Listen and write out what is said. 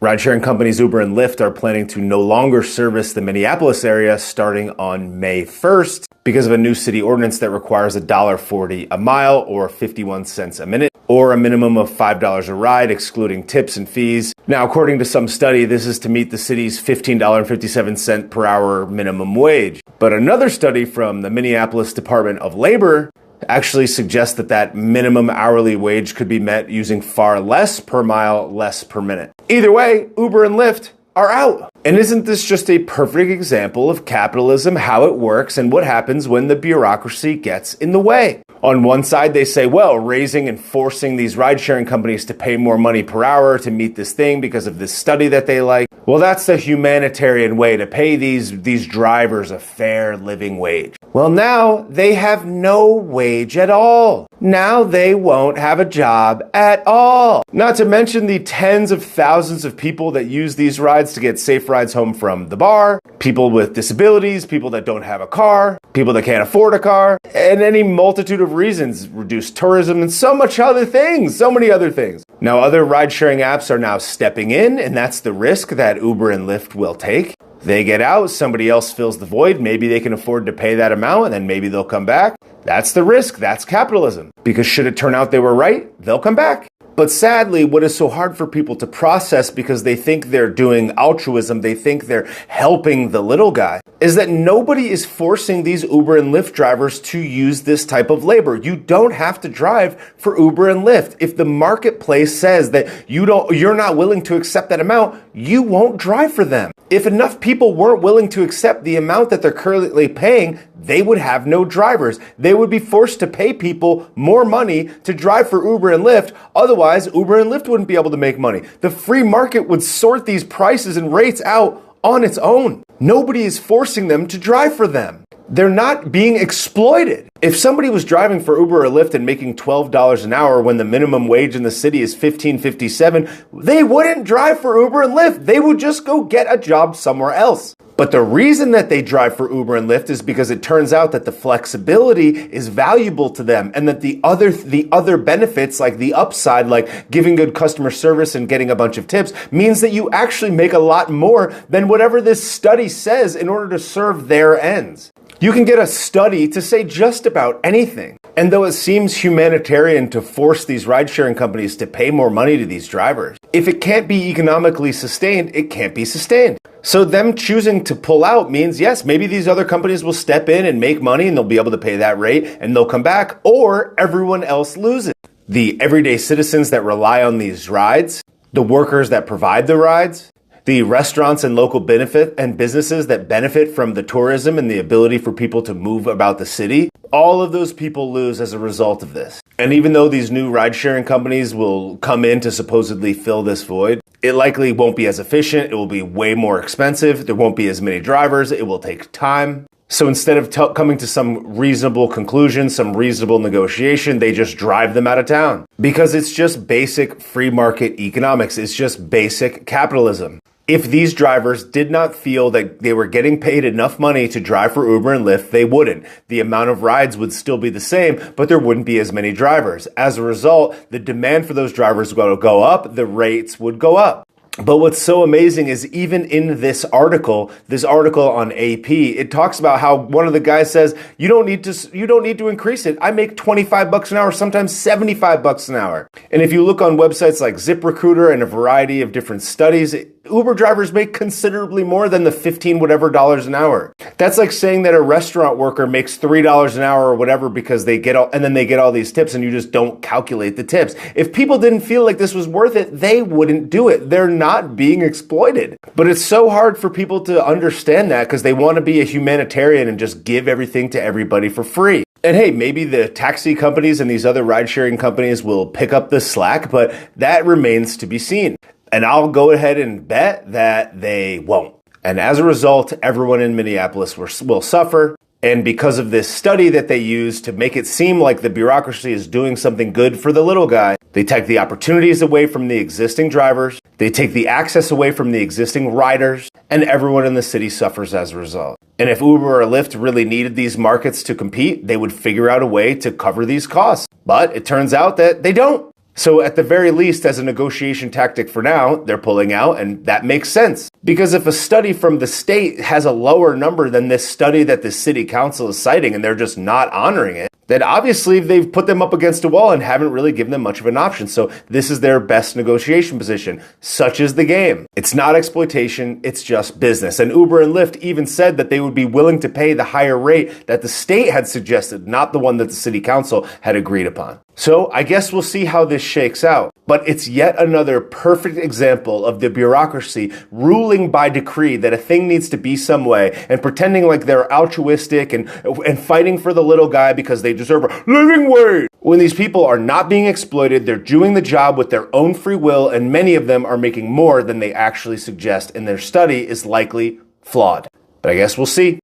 Ride-sharing companies Uber and Lyft are planning to no longer service the Minneapolis area starting on May 1st because of a new city ordinance that requires $1.40 a mile or 51 cents a minute, or a minimum of $5 a ride, excluding tips and fees. Now, according to some study, this is to meet the city's $15.57 per hour minimum wage. But another study from the Minneapolis Department of Labor actually suggests that that minimum hourly wage could be met using far less per mile, less per minute. Either way, Uber and Lyft are out. And isn't this just a perfect example of capitalism, how it works, and what happens when the bureaucracy gets in the way? On one side, they say, well, raising and forcing these ride-sharing companies to pay more money per hour to meet this thing because of this study that they like. Well, that's the humanitarian way to pay these drivers a fair living wage. Well, now they have no wage at all. Now they won't have a job at all. Not to mention the tens of thousands of people that use these rides to get safe rides home from the bar, people with disabilities, people that don't have a car, people that can't afford a car, and any multitude of reasons, reduced tourism and so many other things. Now, other ride-sharing apps are now stepping in, and that's the risk that Uber and Lyft will take. They get out, somebody else fills the void, maybe they can afford to pay that amount, and then maybe they'll come back. That's the risk, that's capitalism. Because should it turn out they were right, they'll come back. But sadly, what is so hard for people to process because they think they're doing altruism, they think they're helping the little guy, is that nobody is forcing these Uber and Lyft drivers to use this type of labor. You don't have to drive for Uber and Lyft. If the marketplace says that you're not willing to accept that amount, you won't drive for them. If enough people weren't willing to accept the amount that they're currently paying, they would have no drivers. They would be forced to pay people more money to drive for Uber and Lyft. Otherwise, Uber and Lyft wouldn't be able to make money. The free market would sort these prices and rates out on its own. Nobody is forcing them to drive for them. They're not being exploited. If somebody was driving for Uber or Lyft and making $12 an hour when the minimum wage in the city is $15.57, they wouldn't drive for Uber and Lyft. They would just go get a job somewhere else. But the reason that they drive for Uber and Lyft is because it turns out that the flexibility is valuable to them, and that the other benefits, like the upside, like giving good customer service and getting a bunch of tips, means that you actually make a lot more than whatever this study says in order to serve their ends. You can get a study to say just about anything. And though it seems humanitarian to force these ride-sharing companies to pay more money to these drivers, if it can't be economically sustained, it can't be sustained. So them choosing to pull out means, yes, maybe these other companies will step in and make money and they'll be able to pay that rate and they'll come back, or everyone else loses. The everyday citizens that rely on these rides, the workers that provide the rides, the restaurants and local benefit and businesses that benefit from the tourism and the ability for people to move about the city, all of those people lose as a result of this. And even though these new ride-sharing companies will come in to supposedly fill this void, it likely won't be as efficient. It will be way more expensive. There won't be as many drivers. It will take time. So instead of coming to some reasonable conclusion, some reasonable negotiation, they just drive them out of town. Because it's just basic free market economics. It's just basic capitalism. If these drivers did not feel that they were getting paid enough money to drive for Uber and Lyft, they wouldn't. The amount of rides would still be the same, but there wouldn't be as many drivers. As a result, the demand for those drivers would go up, the rates would go up. But what's so amazing is even in this article on AP, it talks about how one of the guys says, you don't need to increase it. I make $25 an hour, sometimes $75 an hour. And if you look on websites like ZipRecruiter and a variety of different studies, Uber drivers make considerably more than the $15 whatever an hour. That's like saying that a restaurant worker makes $3 an hour or whatever because they get all these tips and you just don't calculate the tips. If people didn't feel like this was worth it, they wouldn't do it. They're not being exploited. But it's so hard for people to understand that because they want to be a humanitarian and just give everything to everybody for free. And hey, maybe the taxi companies and these other ride-sharing companies will pick up the slack, but that remains to be seen. And I'll go ahead and bet that they won't. And as a result, everyone in Minneapolis will suffer. And because of this study that they use to make it seem like the bureaucracy is doing something good for the little guy, they take the opportunities away from the existing drivers, they take the access away from the existing riders, and everyone in the city suffers as a result. And if Uber or Lyft really needed these markets to compete, they would figure out a way to cover these costs. But it turns out that they don't. So at the very least, as a negotiation tactic for now, they're pulling out, and that makes sense. Because if a study from the state has a lower number than this study that the city council is citing, and they're just not honoring it, then obviously they've put them up against a wall and haven't really given them much of an option. So this is their best negotiation position. Such is the game. It's not exploitation, it's just business. And Uber and Lyft even said that they would be willing to pay the higher rate that the state had suggested, not the one that the city council had agreed upon. So I guess we'll see how this shakes out. But it's yet another perfect example of the bureaucracy ruling by decree that a thing needs to be some way and pretending like they're altruistic and fighting for the little guy because they deserve a living wage. When these people are not being exploited, they're doing the job with their own free will, and many of them are making more than they actually suggest, and their study is likely flawed. But I guess we'll see.